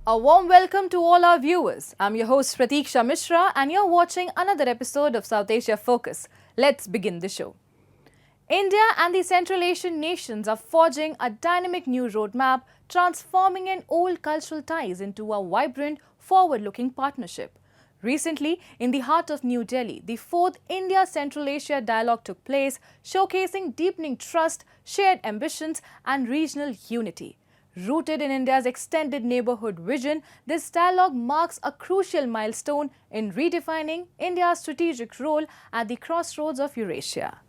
A warm welcome to all our viewers. I'm your host Pratiksha Mishra and you're watching another episode of South Asia Focus. Let's begin the show. India and the Central Asian nations are forging a dynamic new roadmap, transforming an old cultural ties into a vibrant, forward-looking partnership. Recently, in the heart of New Delhi, the 4th India-Central Asia Dialogue took place, showcasing deepening trust, shared ambitions and regional unity. Rooted in India's extended neighbourhood vision, this dialogue marks a crucial milestone in redefining India's strategic role at the crossroads of Eurasia.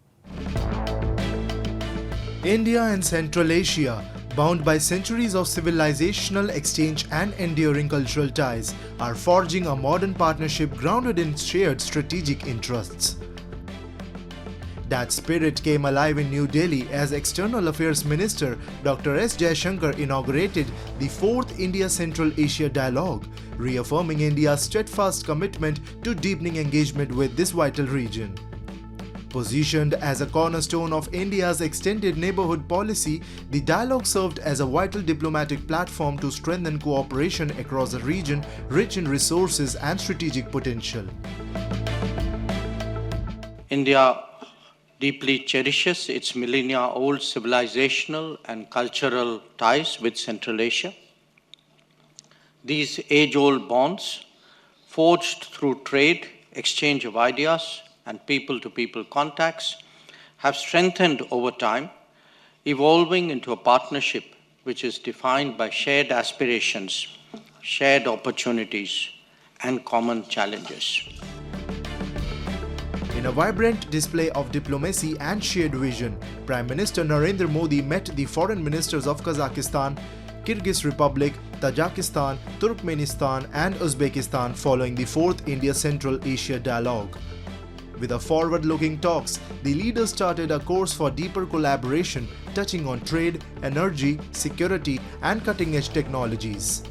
India and Central Asia, bound by centuries of civilizational exchange and enduring cultural ties, are forging a modern partnership grounded in shared strategic interests. That spirit came alive in New Delhi as External Affairs Minister Dr. S. Jaishankar inaugurated the 4th India-Central Asia Dialogue, reaffirming India's steadfast commitment to deepening engagement with this vital region. Positioned as a cornerstone of India's extended neighbourhood policy, the dialogue served as a vital diplomatic platform to strengthen cooperation across a region rich in resources and strategic potential. India deeply cherishes its millennia-old civilizational and cultural ties with Central Asia. These age-old bonds, forged through trade, exchange of ideas, and people-to-people contacts, have strengthened over time, evolving into a partnership which is defined by shared aspirations, shared opportunities, and common challenges. In a vibrant display of diplomacy and shared vision, Prime Minister Narendra Modi met the foreign ministers of Kazakhstan, Kyrgyz Republic, Tajikistan, Turkmenistan and Uzbekistan following the 4th India-Central Asia Dialogue. With a forward-looking talks, the leaders started a course for deeper collaboration touching on trade, energy, security and cutting-edge technologies.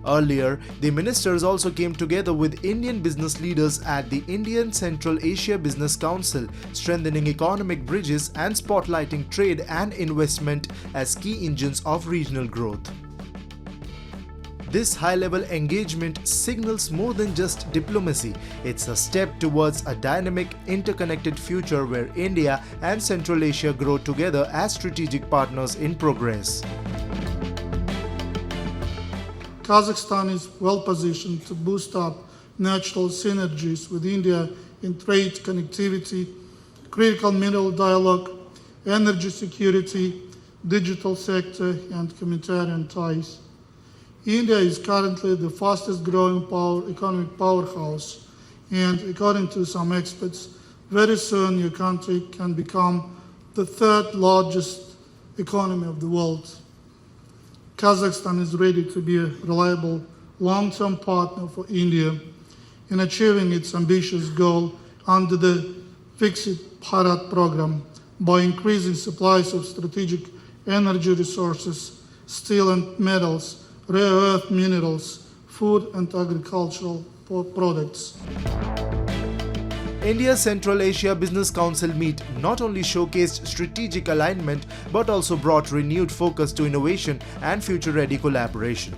Earlier, the ministers also came together with Indian business leaders at the Indian Central Asia Business Council, strengthening economic bridges and spotlighting trade and investment as key engines of regional growth. This high-level engagement signals more than just diplomacy. It's a step towards a dynamic, interconnected future where India and Central Asia grow together as strategic partners in progress. Kazakhstan is well positioned to boost up natural synergies with India in trade, connectivity, critical mineral dialogue, energy security, digital sector, and humanitarian ties. India is currently the fastest growing economic powerhouse, and according to some experts, very soon your country can become the 3rd largest economy of the world. Kazakhstan is ready to be a reliable long-term partner for India in achieving its ambitious goal under the Viksit Bharat program by increasing supplies of strategic energy resources, steel and metals, rare earth minerals, food and agricultural products. India's Central Asia Business Council meet not only showcased strategic alignment but also brought renewed focus to innovation and future-ready collaboration.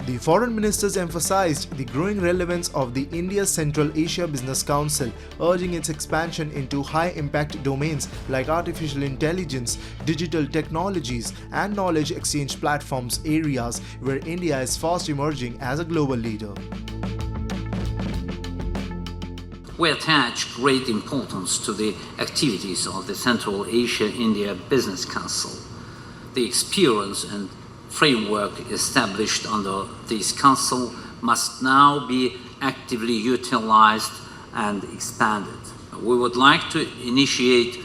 The foreign ministers emphasized the growing relevance of the India's Central Asia Business Council, urging its expansion into high-impact domains like artificial intelligence, digital technologies, and knowledge exchange platforms, areas where India is fast emerging as a global leader. We attach great importance to the activities of the Central Asia-India Business Council. The experience and framework established under this council must now be actively utilized and expanded. We would like to initiate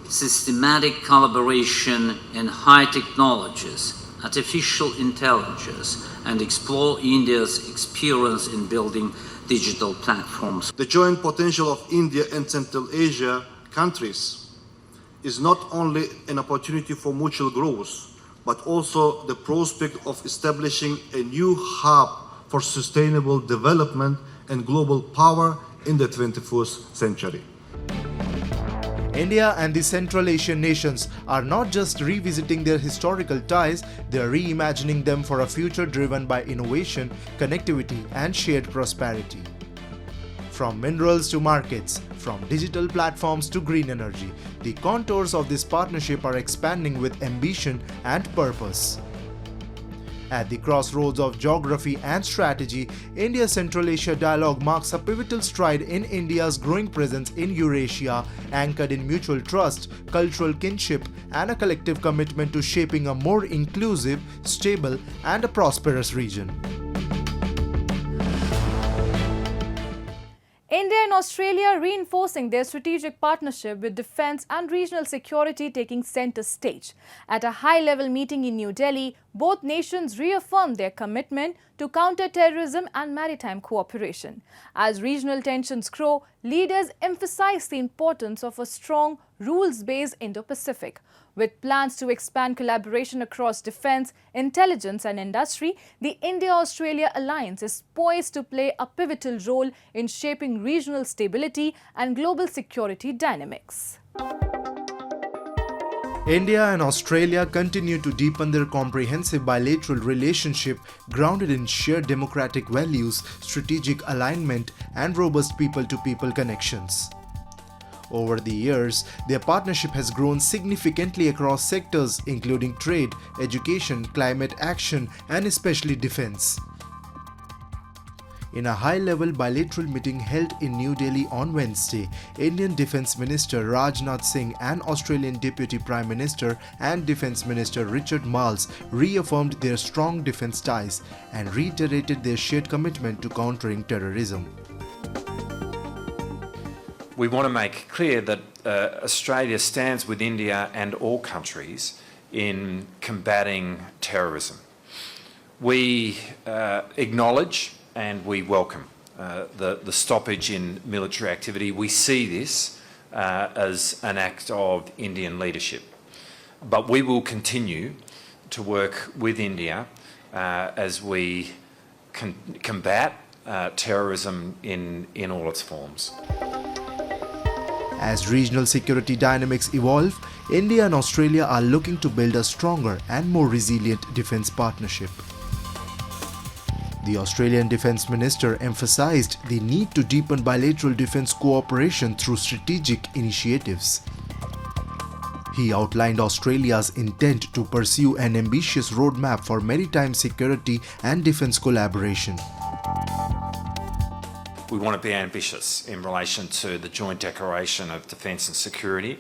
systematic collaboration in high technologies, artificial intelligence, and explore India's experience in building digital platforms. The joint potential of India and Central Asia countries is not only an opportunity for mutual growth, but also the prospect of establishing a new hub for sustainable development and global power in the 21st century. India and the Central Asian nations are not just revisiting their historical ties, they are reimagining them for a future driven by innovation, connectivity, and shared prosperity. From minerals to markets, from digital platforms to green energy, the contours of this partnership are expanding with ambition and purpose. At the crossroads of geography and strategy, India-Central Asia dialogue marks a pivotal stride in India's growing presence in Eurasia, anchored in mutual trust, cultural kinship, and a collective commitment to shaping a more inclusive, stable, and a prosperous region. India and Australia reinforcing their strategic partnership with defence and regional security taking centre stage. At a high-level meeting in New Delhi, both nations reaffirmed their commitment to counter-terrorism and maritime cooperation. As regional tensions grow, leaders emphasize the importance of a strong, rules-based Indo-Pacific. With plans to expand collaboration across defence, intelligence and industry, the India-Australia alliance is poised to play a pivotal role in shaping regional stability and global security dynamics. India and Australia continue to deepen their comprehensive bilateral relationship grounded in shared democratic values, strategic alignment, and robust people-to-people connections. Over the years, their partnership has grown significantly across sectors including trade, education, climate action, and especially defense. In a high-level bilateral meeting held in New Delhi on Wednesday, Indian Defence Minister Rajnath Singh and Australian Deputy Prime Minister and Defence Minister Richard Marles reaffirmed their strong defence ties and reiterated their shared commitment to countering terrorism. We want to make clear that Australia stands with India and all countries in combating terrorism. We acknowledge and we welcome the stoppage in military activity. We see this as an act of Indian leadership. But we will continue to work with India as we combat terrorism in all its forms. As regional security dynamics evolve, India and Australia are looking to build a stronger and more resilient defence partnership. The Australian Defence Minister emphasised the need to deepen bilateral defence cooperation through strategic initiatives. He outlined Australia's intent to pursue an ambitious roadmap for maritime security and defence collaboration. We want to be ambitious in relation to the Joint Declaration of Defence and Security.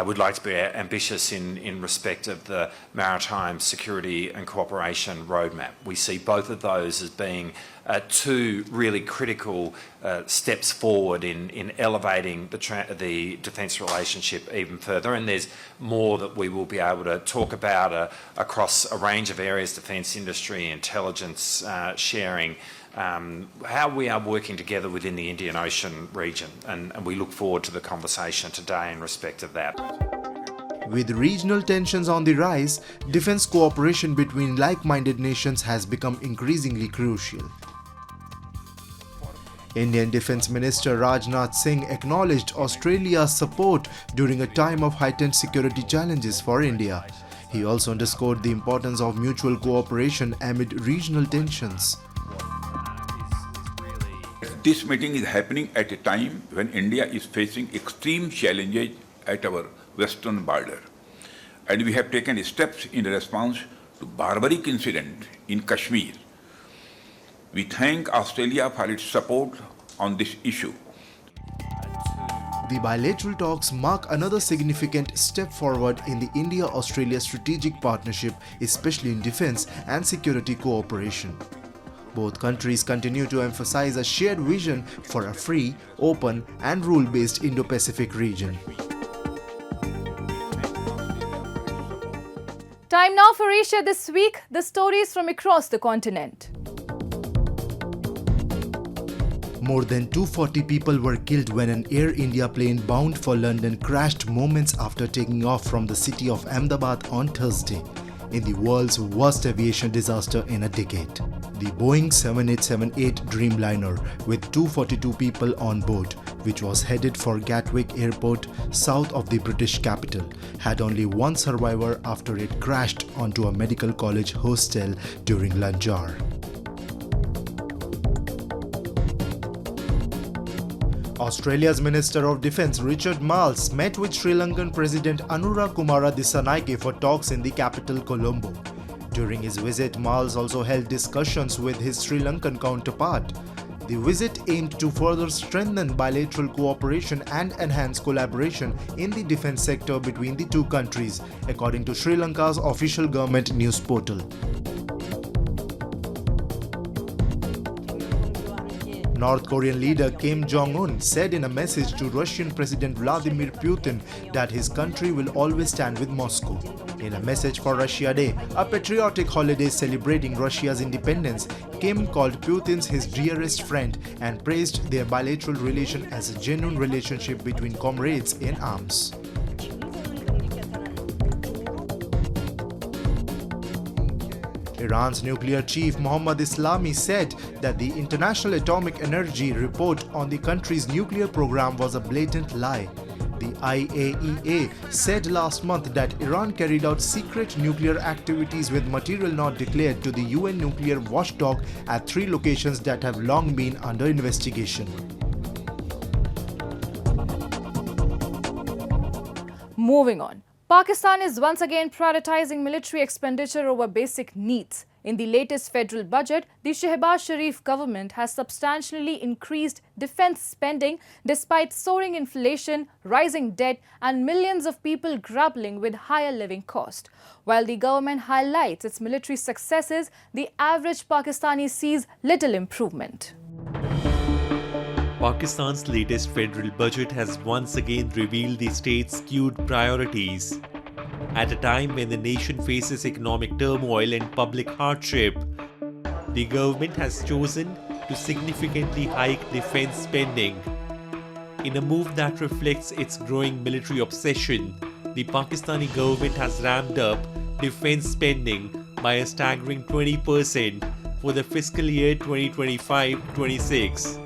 We'd like to be ambitious in respect of the Maritime Security and Cooperation Roadmap. We see both of those as being two really critical steps forward in elevating the defence relationship even further, and there's more that we will be able to talk about across a range of areas: defence industry, intelligence sharing, how we are working together within the Indian Ocean region, and we look forward to the conversation today in respect of that. With regional tensions on the rise, defence cooperation between like-minded nations has become increasingly crucial. Indian Defence Minister Rajnath Singh acknowledged Australia's support during a time of heightened security challenges for India. He also underscored the importance of mutual cooperation amid regional tensions. This meeting is happening at a time when India is facing extreme challenges at our western border, and we have taken steps in response to barbaric incident in Kashmir. We thank Australia for its support on this issue. The bilateral talks mark another significant step forward in the India-Australia strategic partnership, especially in defence and security cooperation. Both countries continue to emphasize a shared vision for a free, open, and rule-based Indo-Pacific region. Time now for Asia This Week, the stories from across the continent. More than 240 people were killed when an Air India plane bound for London crashed moments after taking off from the city of Ahmedabad on Thursday, in the world's worst aviation disaster in a decade. The Boeing 7878 Dreamliner, with 242 people on board, which was headed for Gatwick Airport south of the British capital, had only one survivor after it crashed onto a medical college hostel during lunch hour. Australia's Minister of Defence Richard Marles met with Sri Lankan President Anura Kumara Dissanayake for talks in the capital Colombo. During his visit, Marles also held discussions with his Sri Lankan counterpart. The visit aimed to further strengthen bilateral cooperation and enhance collaboration in the defence sector between the two countries, according to Sri Lanka's official government news portal. North Korean leader Kim Jong-un said in a message to Russian President Vladimir Putin that his country will always stand with Moscow. In a message for Russia Day, a patriotic holiday celebrating Russia's independence, Kim called Putin his dearest friend and praised their bilateral relation as a genuine relationship between comrades in arms. Iran's nuclear chief Mohammad Islami said that the International Atomic Energy report on the country's nuclear program was a blatant lie. The IAEA said last month that Iran carried out secret nuclear activities with material not declared to the UN nuclear watchdog at 3 locations that have long been under investigation. Moving on. Pakistan is once again prioritizing military expenditure over basic needs. In the latest federal budget, the Shehbaz Sharif government has substantially increased defense spending despite soaring inflation, rising debt and millions of people grappling with higher living costs. While the government highlights its military successes, the average Pakistani sees little improvement. Pakistan's latest federal budget has once again revealed the state's skewed priorities. At a time when the nation faces economic turmoil and public hardship, the government has chosen to significantly hike defense spending. In a move that reflects its growing military obsession, the Pakistani government has ramped up defense spending by a staggering 20% for the fiscal year 2025-26.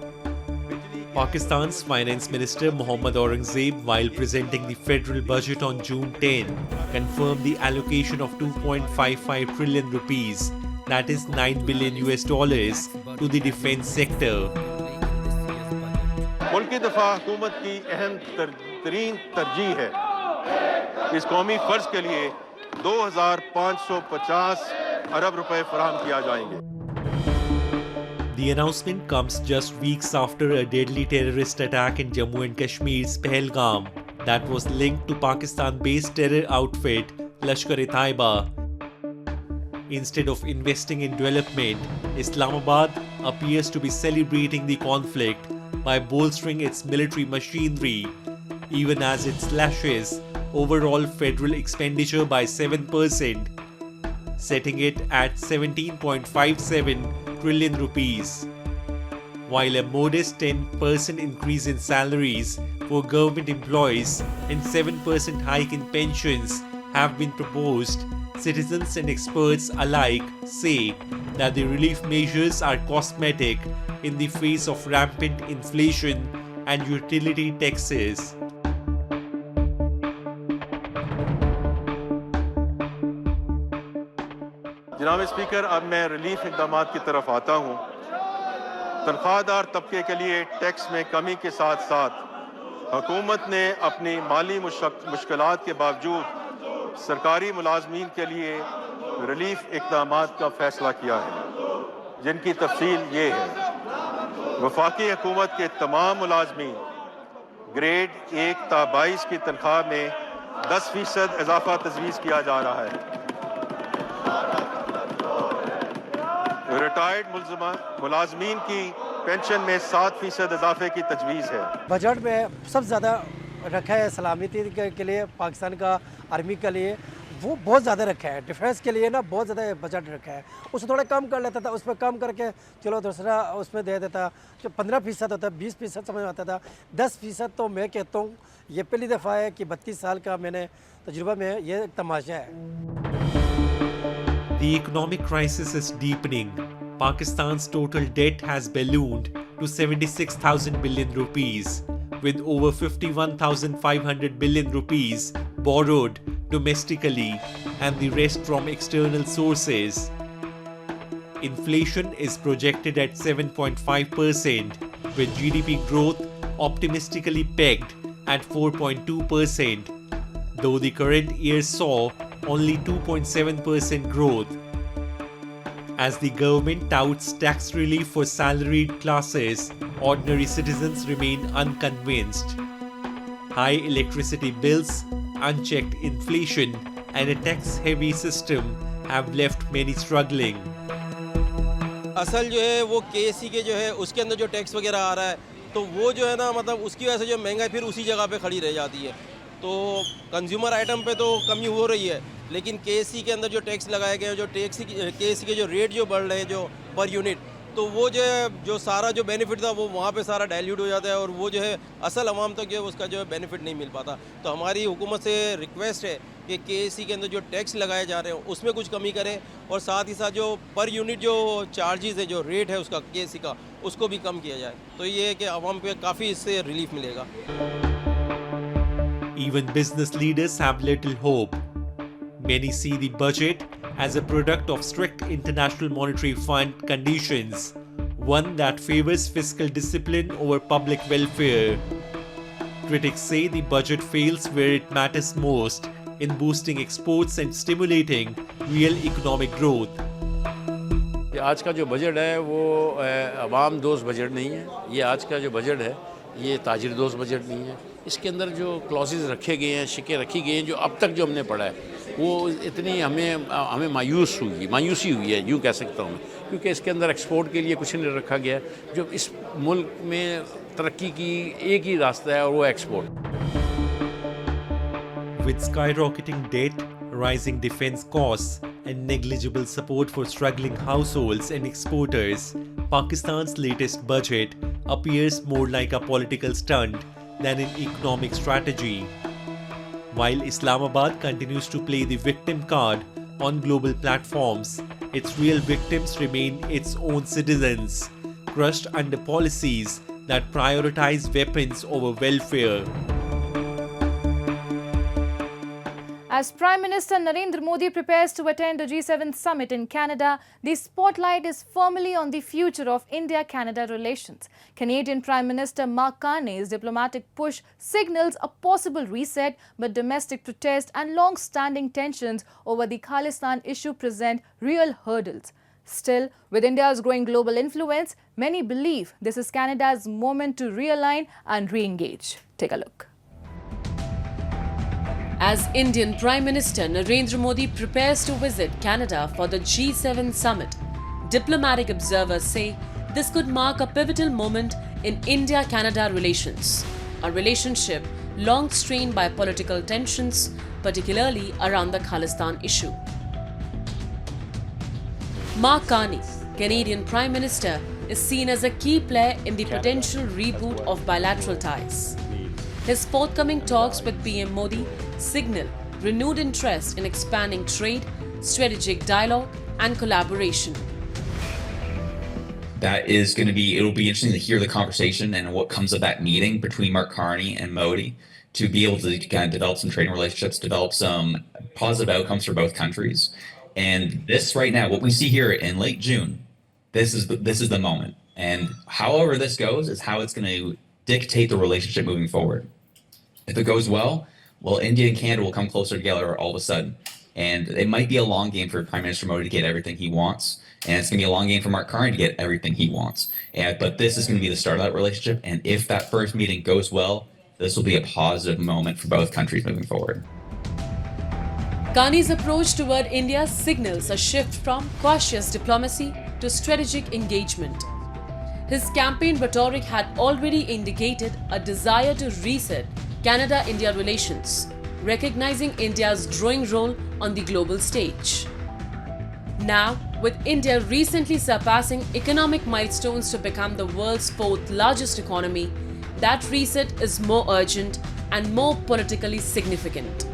Pakistan's Finance Minister Mohammad Aurangzeb, while presenting the federal budget on June 10, confirmed the allocation of 2.55 trillion rupees, that is $9 billion to the defense sector. मुल्की दफा हुकूमत की अहम तरीन तरजीह है इस कौमी फर्ज के लिए 2,550 अरब रुपए फराहम किया जाएंगे. The announcement comes just weeks after a deadly terrorist attack in Jammu and Kashmir's Pahalgam that was linked to Pakistan-based terror outfit Lashkar-e-Taiba. Instead of investing in development, Islamabad appears to be celebrating the conflict by bolstering its military machinery, even as it slashes overall federal expenditure by 7%, setting it at 17.57 trillion rupees. While a modest 10% increase in salaries for government employees and 7% hike in pensions have been proposed, citizens and experts alike say that the relief measures are cosmetic in the face of rampant inflation and utility taxes. जनाब speaker, अब मैं relief इक़दामात की तरफ आता हूँ. तनख्वाहदार तबके के लिए टैक्स में कमी के साथ साथ हुकूमत ने अपनी माली मुश्किलात के बावजूद सरकारी मुलाजमीन के लिए रिलीफ इक़दामात का फैसला किया है, जिनकी तफसील ये है. वफाकी हुकूमत के तमाम मुलाजमीन ग्रेड 1 ता 22 की तनख्वाह में 10% इजाफा तजवीज़ किया जा रहा है. रिटायर्ड मुलाजमीन की पेंशन में 7% इजाफे की तजवीज़ है. बजट में सबसे ज़्यादा रखा है सलामती के लिए, पाकिस्तान का आर्मी के लिए वो बहुत ज़्यादा रखा है. डिफेंस के लिए ना बहुत ज़्यादा बजट रखा है. उससे थोड़ा कम कर लेता था, उस पर कम करके चलो दूसरा उसमें दे देता. जो 15% होता है 20% समझ में आता था. 10% तो मैं कहता हूँ ये पहली दफ़ा है कि 32 साल का मैंने तजुर्बा में ये एक तमाशा है. The economic crisis is deepening. Pakistan's total debt has ballooned to 76,000 billion rupees, with over 51,500 billion rupees borrowed domestically and the rest from external sources. Inflation is projected at 7.5%, with GDP growth optimistically pegged at 4.2%, though the current year saw only 2.7% growth. As the government touts tax relief for salaried classes, ordinary citizens remain unconvinced. High electricity bills, unchecked inflation, and a tax-heavy system have left many struggling. असल जो है वो KSC के जो है उसके अंदर जो टैक्स वगैरह आ रहा है तो वो जो है ना मतलब उसकी वजह से जो महंगाई फिर उसी जगह पे खड़ी रह जाती है। तो कंज्यूमर आइटम पे तो कमी हो रही है, लेकिन केएससी के अंदर जो टैक्स लगाए गए हैं, जो केएससी के जो रेट जो बढ़ रहे हैं जो पर यूनिट, तो वो जो सारा जो बेनिफिट था वो वहाँ पे सारा डाइल्यूट हो जाता है और वो जो है असल आवाम तक जो है उसका जो है बेनिफिट नहीं मिल पाता। तो हमारी हुकूमत से रिक्वेस्ट है कि केएससी के अंदर जो टैक्स लगाए जा रहे हैं उसमें कुछ कमी करें और साथ ही साथ जो पर यूनिट जो चार्जेस है, जो रेट है उसका केएससी का, उसको भी कम किया जाए। तो ये है कि आवाम पे काफ़ी इससे रिलीफ मिलेगा। Even business leaders have little hope. Many see the budget as a product of strict International Monetary Fund conditions, one that favors fiscal discipline over public welfare. Critics say the budget fails where it matters most, in boosting exports and stimulating real economic growth. आज का जो budget है वो अवाम दोस्त budget नहीं है। ये आज का जो बजट है ये ताजिर दोस्त बजट नहीं है। इसके अंदर जो क्लॉसेस रखे गए हैं, शिकें रखी गई हैं, जो अब तक जो हमने पढ़ा है वो इतनी हमें मायूसी हुई है, यूँ कह सकता हूँ मैं, क्योंकि इसके अंदर एक्सपोर्ट के लिए कुछ नहीं रखा गया। जो इस मुल्क में तरक्की की एक ही रास्ता है और वो export. With skyrocketing debt, rising defense costs, and negligible support for struggling households and exporters, Pakistan's latest budget appears more like a political stunt than an economic strategy. While Islamabad continues to play the victim card on global platforms, its real victims remain its own citizens, crushed under policies that prioritize weapons over welfare. As Prime Minister Narendra Modi prepares to attend the G7 summit in Canada, the spotlight is firmly on the future of India-Canada relations. Canadian Prime Minister Mark Carney's diplomatic push signals a possible reset, but domestic protest and long-standing tensions over the Khalistan issue present real hurdles. Still, with India's growing global influence, many believe this is Canada's moment to realign and re-engage. Take a look. As Indian Prime Minister Narendra Modi prepares to visit Canada for the G7 summit, diplomatic observers say this could mark a pivotal moment in India-Canada relations, a relationship long strained by political tensions, particularly around the Khalistan issue. Mark Carney, Canadian Prime Minister, is seen as a key player in the potential reboot of bilateral ties. His forthcoming talks with PM Modi signal renewed interest in expanding trade, strategic dialogue, and collaboration. It'll be interesting to hear the conversation and what comes of that meeting between Mark Carney and Modi to be able to kind of develop some trading relationships, develop some positive outcomes for both countries. And this right now, what we see here in late June, this is the moment. And however this goes is how it's going to dictate the relationship moving forward. If it goes well, India and Canada will come closer together all of a sudden. And it might be a long game for Prime Minister Modi to get everything he wants. And it's going to be a long game for Mark Carney to get everything he wants. But this is going to be the start of that relationship. And if that first meeting goes well, this will be a positive moment for both countries moving forward. Carney's approach toward India signals a shift from cautious diplomacy to strategic engagement. His campaign rhetoric had already indicated a desire to reset Canada-India relations, recognizing India's growing role on the global stage. Now, with India recently surpassing economic milestones to become the world's fourth largest economy, that reset is more urgent and more politically significant.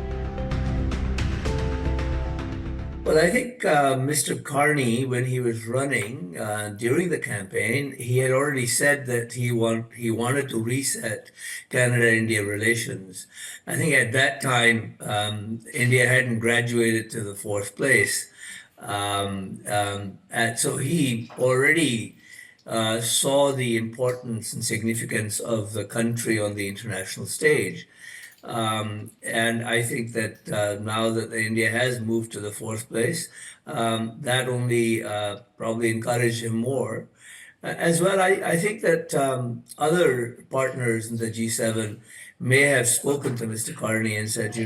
Well, I think Mr. Carney, when he was running during the campaign, he had already said that he wanted to reset Canada-India relations. I think at that time, India hadn't graduated to the fourth place. And so he already saw the importance and significance of the country on the international stage. And I think that now that India has moved to the fourth place, that only probably encouraged him more. As well, I think that other partners in the G7 may have spoken to Mr. Carney and said,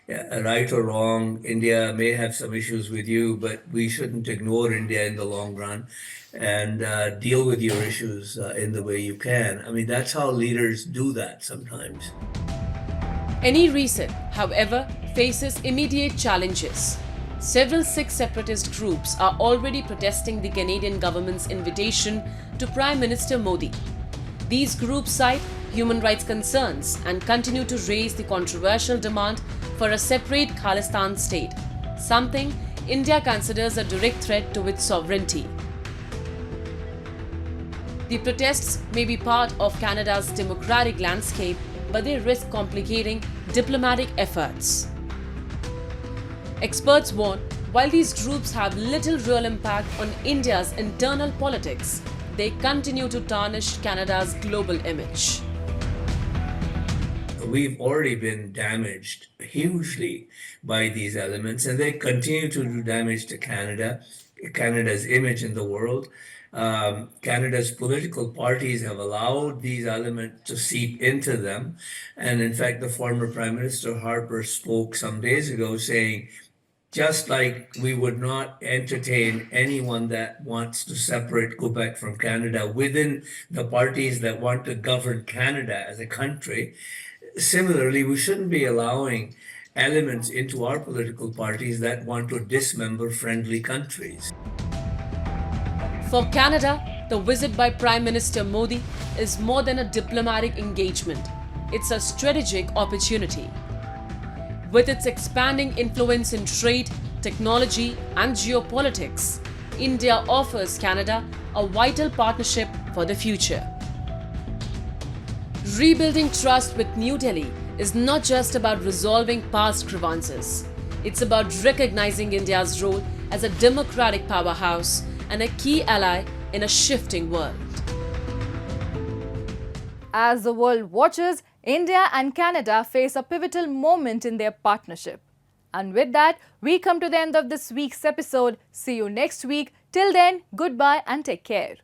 right or wrong, India may have some issues with you, but we shouldn't ignore India in the long run and deal with your issues in the way you can. I mean, that's how leaders do that sometimes. Any reset, however, faces immediate challenges. Several Sikh separatist groups are already protesting the Canadian government's invitation to Prime Minister Modi. These groups cite human rights concerns and continue to raise the controversial demand for a separate Khalistan state, something India considers a direct threat to its sovereignty. The protests may be part of Canada's democratic landscape, but they risk complicating diplomatic efforts. Experts warn, while these groups have little real impact on India's internal politics, they continue to tarnish Canada's global image. We've already been damaged hugely by these elements, and they continue to do damage to Canada's image in the world. Canada's political parties have allowed these elements to seep into them. And in fact, the former Prime Minister Harper spoke some days ago saying, just like we would not entertain anyone that wants to separate Quebec from Canada within the parties that want to govern Canada as a country, similarly, we shouldn't be allowing elements into our political parties that want to dismember friendly countries. For Canada, the visit by Prime Minister Modi is more than a diplomatic engagement. It's a strategic opportunity. With its expanding influence in trade, technology, and geopolitics, India offers Canada a vital partnership for the future. Rebuilding trust with New Delhi is not just about resolving past grievances. It's about recognizing India's role as a democratic powerhouse and a key ally in a shifting world. As the world watches, India and Canada face a pivotal moment in their partnership. And with that, we come to the end of this week's episode. See you next week. Till then, goodbye and take care.